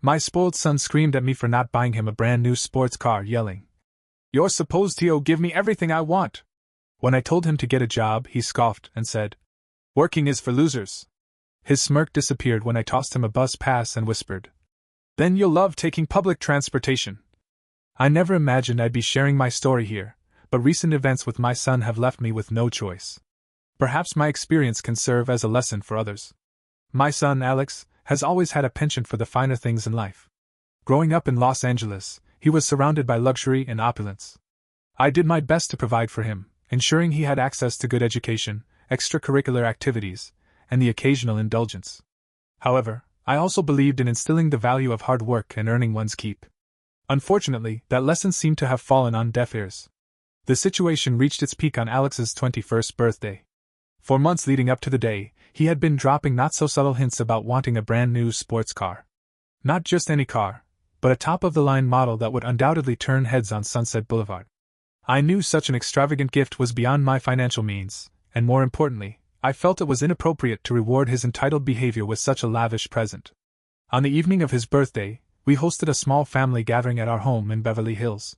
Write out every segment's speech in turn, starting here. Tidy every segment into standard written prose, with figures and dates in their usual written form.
My spoiled son screamed at me for not buying him a brand new sports car, yelling, "You're supposed to give me everything I want." When I told him to get a job, he scoffed and said, "Working is for losers." His smirk disappeared when I tossed him a bus pass and whispered, "Then you'll love taking public transportation." I never imagined I'd be sharing my story here, but recent events with my son have left me with no choice. Perhaps my experience can serve as a lesson for others. My son, Alex, has always had a penchant for the finer things in life. Growing up in Los Angeles, he was surrounded by luxury and opulence. I did my best to provide for him, ensuring he had access to good education, extracurricular activities, and the occasional indulgence. However, I also believed in instilling the value of hard work and earning one's keep. Unfortunately, that lesson seemed to have fallen on deaf ears. The situation reached its peak on Alex's 21st birthday. For months leading up to the day, he had been dropping not-so-subtle hints about wanting a brand new sports car. Not just any car, but a top-of-the-line model that would undoubtedly turn heads on Sunset Boulevard. I knew such an extravagant gift was beyond my financial means, and more importantly, I felt it was inappropriate to reward his entitled behavior with such a lavish present. On the evening of his birthday, we hosted a small family gathering at our home in Beverly Hills.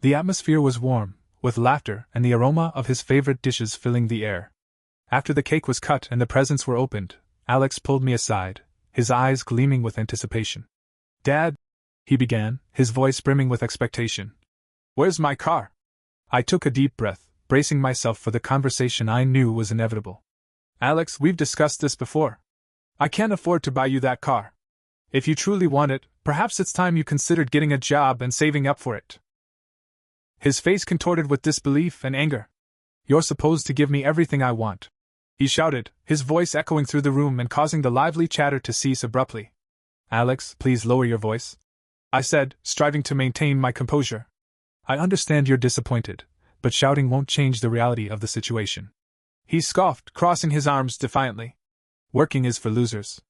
The atmosphere was warm, with laughter and the aroma of his favorite dishes filling the air. After the cake was cut and the presents were opened, Alex pulled me aside, his eyes gleaming with anticipation. "Dad," he began, his voice brimming with expectation, "where's my car?" I took a deep breath, bracing myself for the conversation I knew was inevitable. "Alex, we've discussed this before. I can't afford to buy you that car. If you truly want it, perhaps it's time you considered getting a job and saving up for it." His face contorted with disbelief and anger. "You're supposed to give me everything I want," he shouted, his voice echoing through the room and causing the lively chatter to cease abruptly. "Alex, please lower your voice," I said, striving to maintain my composure. "I understand you're disappointed, but shouting won't change the reality of the situation." He scoffed, crossing his arms defiantly. "Working is for losers.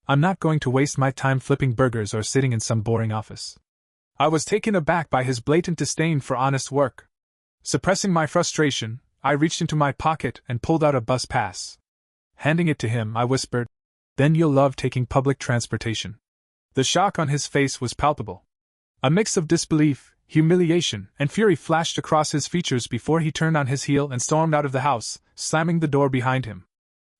I'm not going to waste my time flipping burgers or sitting in some boring office." I was taken aback by his blatant disdain for honest work. Suppressing my frustration, I reached into my pocket and pulled out a bus pass. Handing it to him, I whispered, "Then you'll love taking public transportation." The shock on his face was palpable. A mix of disbelief, humiliation, and fury flashed across his features before he turned on his heel and stormed out of the house, slamming the door behind him.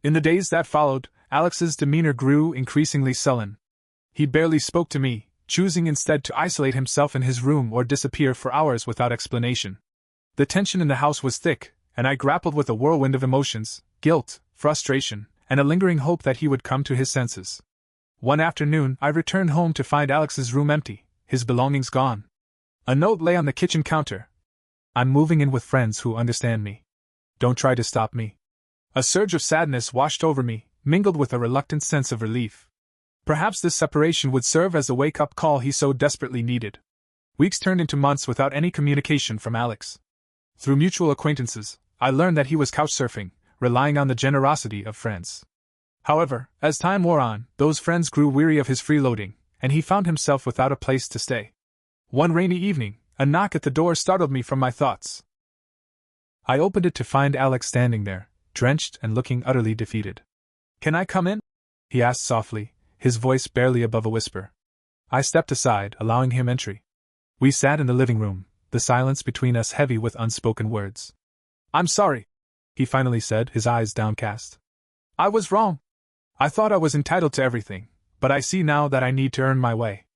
In the days that followed, Alex's demeanor grew increasingly sullen. He barely spoke to me, choosing instead to isolate himself in his room or disappear for hours without explanation. The tension in the house was thick, and I grappled with a whirlwind of emotions, guilt, frustration, and a lingering hope that he would come to his senses. One afternoon, I returned home to find Alex's room empty, his belongings gone. A note lay on the kitchen counter. "I'm moving in with friends who understand me. Don't try to stop me." A surge of sadness washed over me, mingled with a reluctant sense of relief. Perhaps this separation would serve as the wake-up call he so desperately needed. Weeks turned into months without any communication from Alex. Through mutual acquaintances, I learned that he was couchsurfing, relying on the generosity of friends. However, as time wore on, those friends grew weary of his freeloading, and he found himself without a place to stay. One rainy evening, a knock at the door startled me from my thoughts. I opened it to find Alex standing there, drenched and looking utterly defeated. "Can I come in?" he asked softly, his voice barely above a whisper. I stepped aside, allowing him entry. We sat in the living room, the silence between us heavy with unspoken words. "I'm sorry," he finally said, his eyes downcast. "I was wrong. I thought I was entitled to everything, but I see now that I need to earn my way."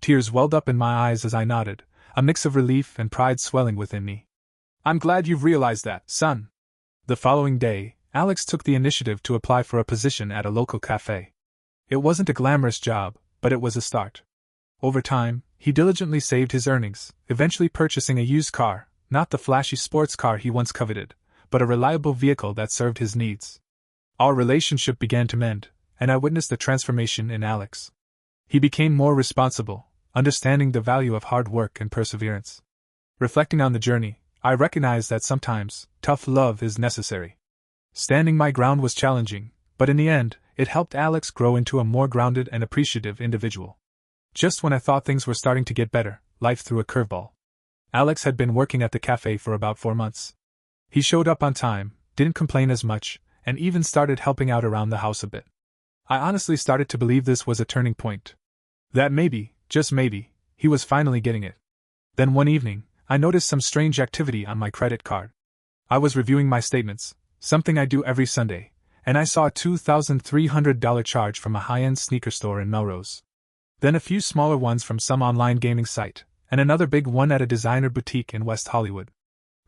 Tears welled up in my eyes as I nodded, a mix of relief and pride swelling within me. "I'm glad you've realized that, son." The following day, Alex took the initiative to apply for a position at a local cafe. It wasn't a glamorous job, but it was a start. Over time, he diligently saved his earnings, eventually purchasing a used car, not the flashy sports car he once coveted, but a reliable vehicle that served his needs. Our relationship began to mend, and I witnessed the transformation in Alex. He became more responsible, understanding the value of hard work and perseverance. Reflecting on the journey, I recognized that sometimes, tough love is necessary. Standing my ground was challenging, but in the end, it helped Alex grow into a more grounded and appreciative individual. Just when I thought things were starting to get better, life threw a curveball. Alex had been working at the cafe for about 4 months. He showed up on time, didn't complain as much, and even started helping out around the house a bit. I honestly started to believe this was a turning point. That maybe, just maybe, he was finally getting it. Then one evening, I noticed some strange activity on my credit card. I was reviewing my statements, something I do every Sunday, and I saw a $2,300 charge from a high-end sneaker store in Melrose. Then a few smaller ones from some online gaming site, and another big one at a designer boutique in West Hollywood.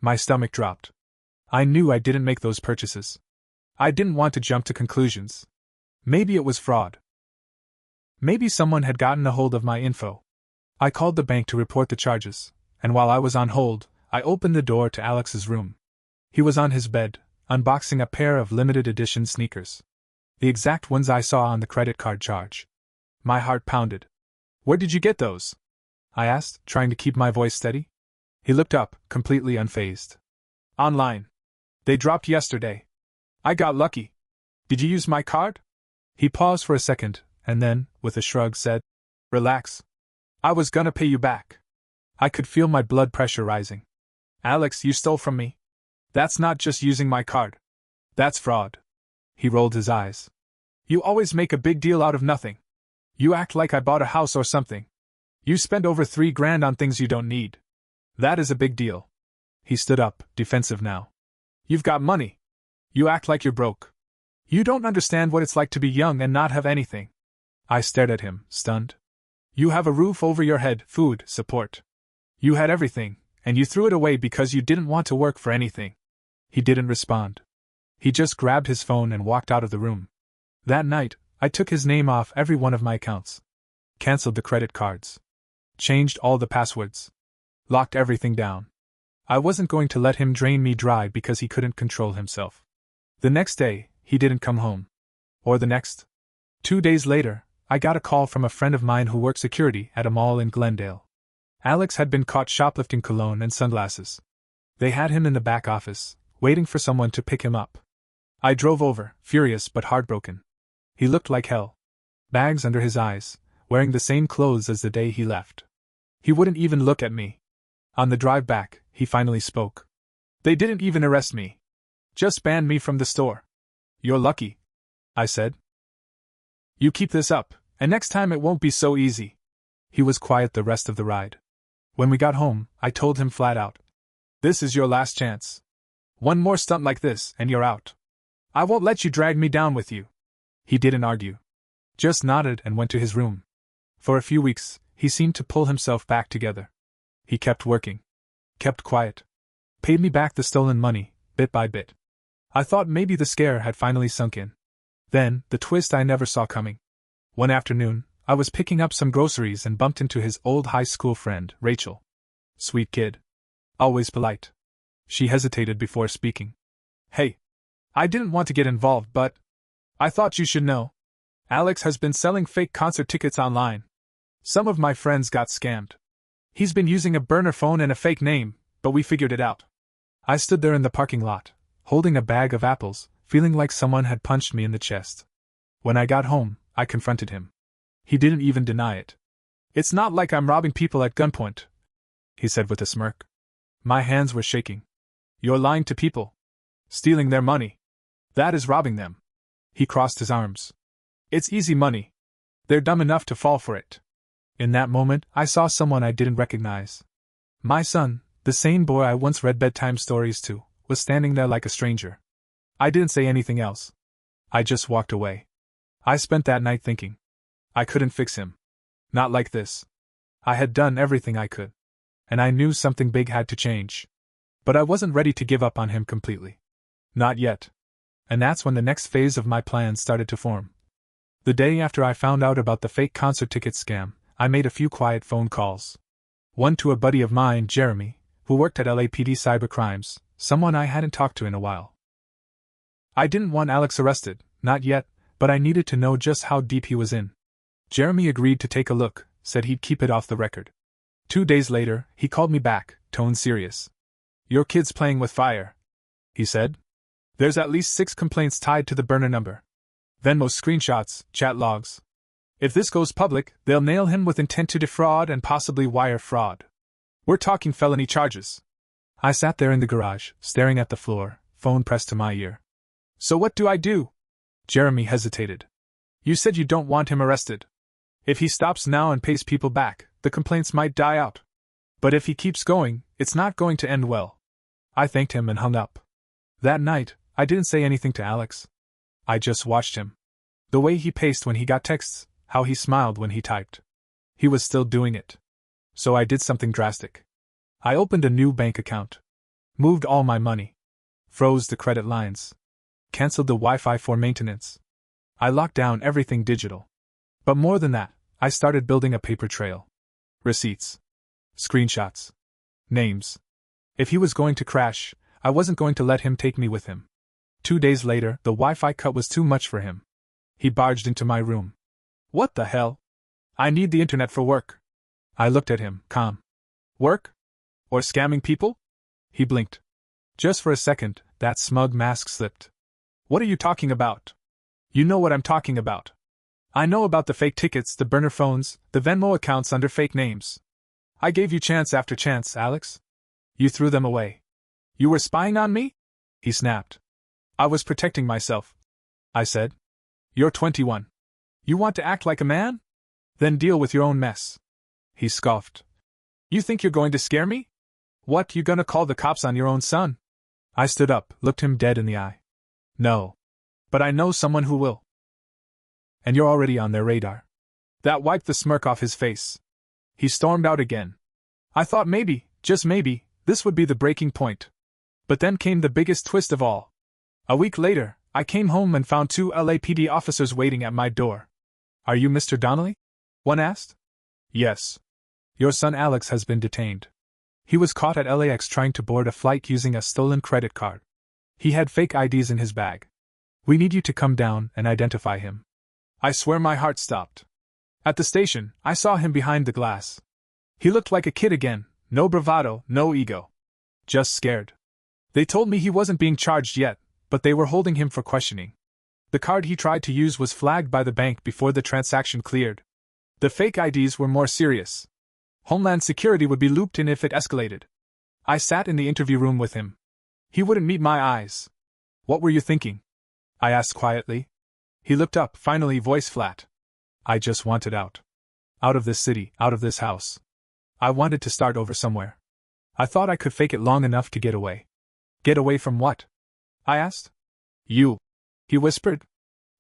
My stomach dropped. I knew I didn't make those purchases. I didn't want to jump to conclusions. Maybe it was fraud. Maybe someone had gotten a hold of my info. I called the bank to report the charges, and while I was on hold, I opened the door to Alex's room. He was on his bed, unboxing a pair of limited edition sneakers. The exact ones I saw on the credit card charge. My heart pounded. "Where did you get those?" I asked, trying to keep my voice steady. He looked up, completely unfazed. "Online. They dropped yesterday. I got lucky. Did you use my card?" He paused for a second, and then, with a shrug, said, "Relax. I was gonna pay you back." I could feel my blood pressure rising. "Alex, you stole from me. That's not just using my card. That's fraud." He rolled his eyes. "You always make a big deal out of nothing. You act like I bought a house or something. You spend over $3,000 on things you don't need. That is a big deal." He stood up, defensive now. "You've got money. You act like you're broke. You don't understand what it's like to be young and not have anything." I stared at him, stunned. "You have a roof over your head, food, support. You had everything, and you threw it away because you didn't want to work for anything." He didn't respond. He just grabbed his phone and walked out of the room. That night, I took his name off every one of my accounts. Cancelled the credit cards. Changed all the passwords. Locked everything down. I wasn't going to let him drain me dry because he couldn't control himself. The next day, he didn't come home. Or the next. 2 days later, I got a call from a friend of mine who worked security at a mall in Glendale. Alex had been caught shoplifting cologne and sunglasses. They had him in the back office, waiting for someone to pick him up. I drove over, furious but heartbroken. He looked like hell. Bags under his eyes, wearing the same clothes as the day he left. He wouldn't even look at me. On the drive back, he finally spoke. "They didn't even arrest me. Just banned me from the store." "You're lucky," I said. "You keep this up, and next time it won't be so easy." He was quiet the rest of the ride. When we got home, I told him flat out. "This is your last chance. One more stunt like this, and you're out. I won't let you drag me down with you." He didn't argue. Just nodded and went to his room. For a few weeks, he seemed to pull himself back together. He kept working. Kept quiet. Paid me back the stolen money, bit by bit. I thought maybe the scare had finally sunk in. Then, the twist I never saw coming. One afternoon, I was picking up some groceries and bumped into his old high school friend, Rachel. Sweet kid. Always polite. She hesitated before speaking. "Hey. I didn't want to get involved, but I thought you should know. Alex has been selling fake concert tickets online. Some of my friends got scammed. He's been using a burner phone and a fake name, but we figured it out." I stood there in the parking lot, holding a bag of apples, feeling like someone had punched me in the chest. When I got home, I confronted him. He didn't even deny it. "It's not like I'm robbing people at gunpoint," he said with a smirk. My hands were shaking. "You're lying to people. Stealing their money. That is robbing them." He crossed his arms. "It's easy money. They're dumb enough to fall for it." In that moment, I saw someone I didn't recognize. My son, the same boy I once read bedtime stories to, was standing there like a stranger. I didn't say anything else. I just walked away. I spent that night thinking. I couldn't fix him. Not like this. I had done everything I could. And I knew something big had to change. But I wasn't ready to give up on him completely. Not yet. And that's when the next phase of my plan started to form. The day after I found out about the fake concert ticket scam, I made a few quiet phone calls. One to a buddy of mine, Jeremy, who worked at LAPD Cybercrimes, someone I hadn't talked to in a while. I didn't want Alex arrested, not yet, but I needed to know just how deep he was in. Jeremy agreed to take a look, said he'd keep it off the record. 2 days later, he called me back, tone serious. "Your kid's playing with fire," he said. "There's at least 6 complaints tied to the burner number. Venmo screenshots, chat logs. If this goes public, they'll nail him with intent to defraud and possibly wire fraud. We're talking felony charges." I sat there in the garage, staring at the floor, phone pressed to my ear. "So what do I do?" Jeremy hesitated. "You said you don't want him arrested." If he stops now and pays people back, the complaints might die out. But if he keeps going, it's not going to end well. I thanked him and hung up. That night, I didn't say anything to Alex. I just watched him. The way he paced when he got texts, how he smiled when he typed. He was still doing it. So I did something drastic. I opened a new bank account. Moved all my money. Froze the credit lines. Cancelled the Wi-Fi for maintenance. I locked down everything digital. But more than that, I started building a paper trail. Receipts. Screenshots. Names. If he was going to crash, I wasn't going to let him take me with him. 2 days later, the Wi-Fi cut was too much for him. He barged into my room. What the hell? I need the internet for work. I looked at him, calm. Work? Or scamming people? He blinked. Just for a second, that smug mask slipped. What are you talking about? You know what I'm talking about. I know about the fake tickets, the burner phones, the Venmo accounts under fake names. I gave you chance after chance, Alex. You threw them away. You were spying on me? He snapped. I was protecting myself. I said. You're 21. You want to act like a man? Then deal with your own mess. He scoffed. You think you're going to scare me? What, you gonna call the cops on your own son? I stood up, looked him dead in the eye. No. But I know someone who will. And you're already on their radar. That wiped the smirk off his face. He stormed out again. I thought maybe, just maybe, this would be the breaking point. But then came the biggest twist of all. A week later, I came home and found 2 LAPD officers waiting at my door. Are you Mr. Donnelly? One asked. Yes. Your son Alex has been detained. He was caught at LAX trying to board a flight using a stolen credit card. He had fake IDs in his bag. We need you to come down and identify him. I swear my heart stopped. At the station, I saw him behind the glass. He looked like a kid again, no bravado, no ego. Just scared. They told me he wasn't being charged yet, but they were holding him for questioning. The card he tried to use was flagged by the bank before the transaction cleared. The fake IDs were more serious. Homeland Security would be looped in if it escalated. I sat in the interview room with him. He wouldn't meet my eyes. What were you thinking? I asked quietly. He looked up, finally, voice flat. I just wanted out. Out of this city, out of this house. I wanted to start over somewhere. I thought I could fake it long enough to get away. Get away from what? I asked. You. He whispered.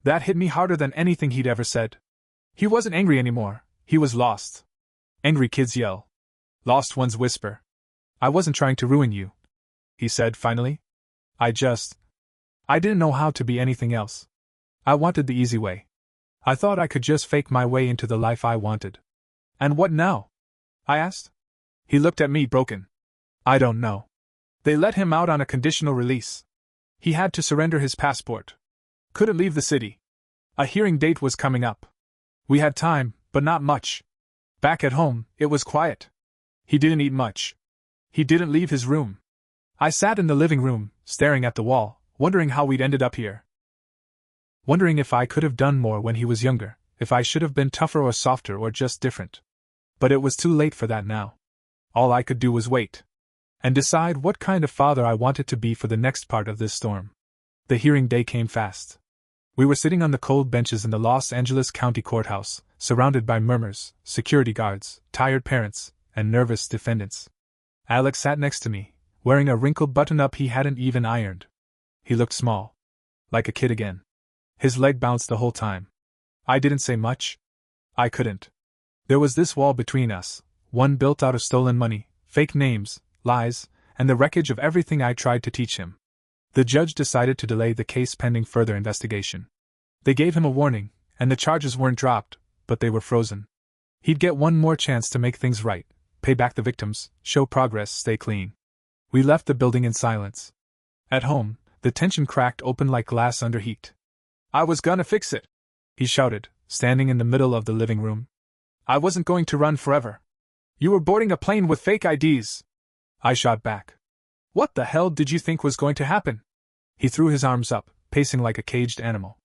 That hit me harder than anything he'd ever said. He wasn't angry anymore, he was lost. Angry kids yell. Lost ones whisper. I wasn't trying to ruin you, he said finally. I didn't know how to be anything else. I wanted the easy way. I thought I could just fake my way into the life I wanted. And what now? I asked. He looked at me broken. I don't know. They let him out on a conditional release. He had to surrender his passport. Couldn't leave the city. A hearing date was coming up. We had time, but not much. Back at home, it was quiet. He didn't eat much. He didn't leave his room. I sat in the living room, staring at the wall, wondering how we'd ended up here. Wondering if I could have done more when he was younger, if I should have been tougher or softer or just different. But it was too late for that now. All I could do was wait. And decide what kind of father I wanted to be for the next part of this storm. The hearing day came fast. We were sitting on the cold benches in the Los Angeles County Courthouse, surrounded by murmurs, security guards, tired parents, and nervous defendants. Alex sat next to me, wearing a wrinkled button-up he hadn't even ironed. He looked small. Like a kid again. His leg bounced the whole time. I didn't say much. I couldn't. There was this wall between us, one built out of stolen money, fake names, lies, and the wreckage of everything I tried to teach him. The judge decided to delay the case pending further investigation. They gave him a warning, and the charges weren't dropped, but they were frozen. He'd get one more chance to make things right, pay back the victims, show progress, stay clean. We left the building in silence. At home, the tension cracked open like glass under heat. I was gonna fix it, he shouted, standing in the middle of the living room. I wasn't going to run forever. You were boarding a plane with fake IDs. I shot back. What the hell did you think was going to happen? He threw his arms up, pacing like a caged animal.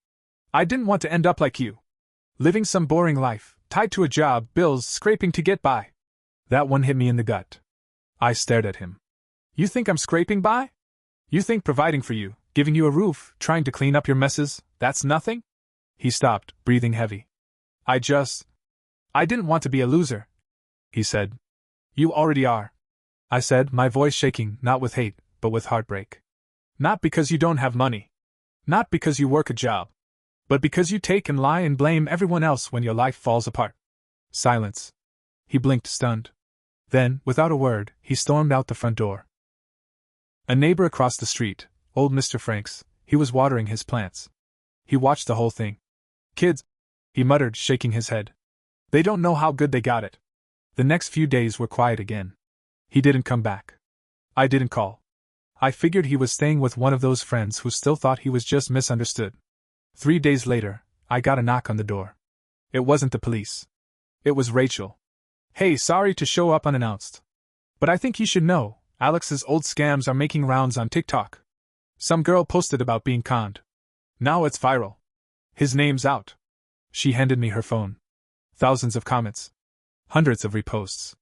I didn't want to end up like you. Living some boring life, tied to a job, bills, scraping to get by. That one hit me in the gut. I stared at him. You think I'm scraping by? You think providing for you, giving you a roof, trying to clean up your messes, that's nothing? He stopped, breathing heavy. I didn't want to be a loser, he said. You already are, I said, my voice shaking, not with hate, but with heartbreak. Not because you don't have money. Not because you work a job. But because you take and lie and blame everyone else when your life falls apart. Silence. He blinked, stunned. Then, without a word, he stormed out the front door. A neighbor across the street, old Mr. Franks, he was watering his plants. He watched the whole thing. Kids, he muttered, shaking his head. They don't know how good they got it. The next few days were quiet again. He didn't come back. I didn't call. I figured he was staying with one of those friends who still thought he was just misunderstood. 3 days later, I got a knock on the door. It wasn't the police. It was Rachel. Hey, sorry to show up unannounced. But I think you should know, Alex's old scams are making rounds on TikTok. Some girl posted about being conned. Now it's viral. His name's out. She handed me her phone. Thousands of comments. Hundreds of reposts.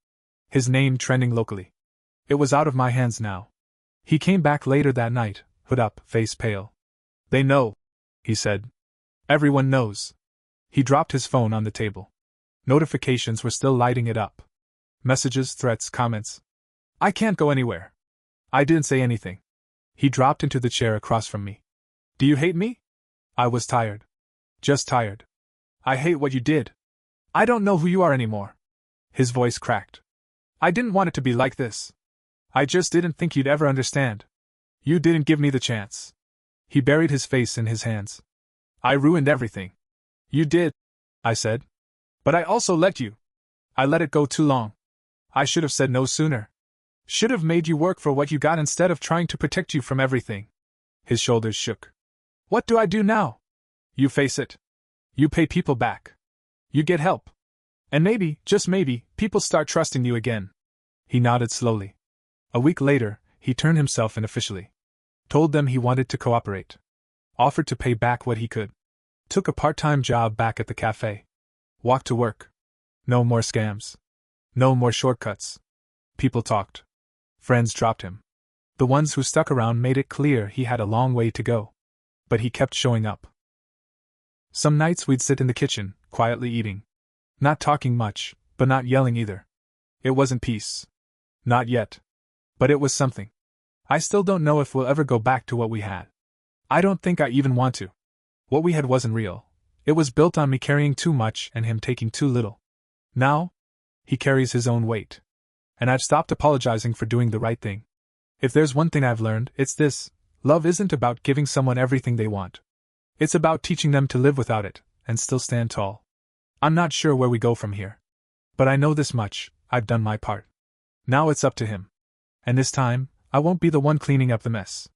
His name trending locally. It was out of my hands now. He came back later that night, hood up, face pale. They know, he said. Everyone knows. He dropped his phone on the table. Notifications were still lighting it up. Messages, threats, comments. I can't go anywhere. I didn't say anything. He dropped into the chair across from me. Do you hate me? I was tired. Just tired. I hate what you did. I don't know who you are anymore. His voice cracked. I didn't want it to be like this. I just didn't think you'd ever understand. You didn't give me the chance. He buried his face in his hands. I ruined everything. You did, I said. But I also let you. I let it go too long. I should have said no sooner. Should have made you work for what you got instead of trying to protect you from everything. His shoulders shook. What do I do now? You face it. You pay people back. You get help. And maybe, just maybe, people start trusting you again. He nodded slowly. A week later, he turned himself in officially. Told them he wanted to cooperate. Offered to pay back what he could. Took a part-time job back at the cafe. Walked to work. No more scams. No more shortcuts. People talked. Friends dropped him. The ones who stuck around made it clear he had a long way to go. But he kept showing up. Some nights we'd sit in the kitchen, quietly eating. Not talking much, but not yelling either. It wasn't peace. Not yet. But it was something. I still don't know if we'll ever go back to what we had. I don't think I even want to. What we had wasn't real. It was built on me carrying too much and him taking too little. Now, he carries his own weight. And I've stopped apologizing for doing the right thing. If there's one thing I've learned, it's this: love isn't about giving someone everything they want. It's about teaching them to live without it, and still stand tall. I'm not sure where we go from here. But I know this much: I've done my part. Now it's up to him. And this time, I won't be the one cleaning up the mess.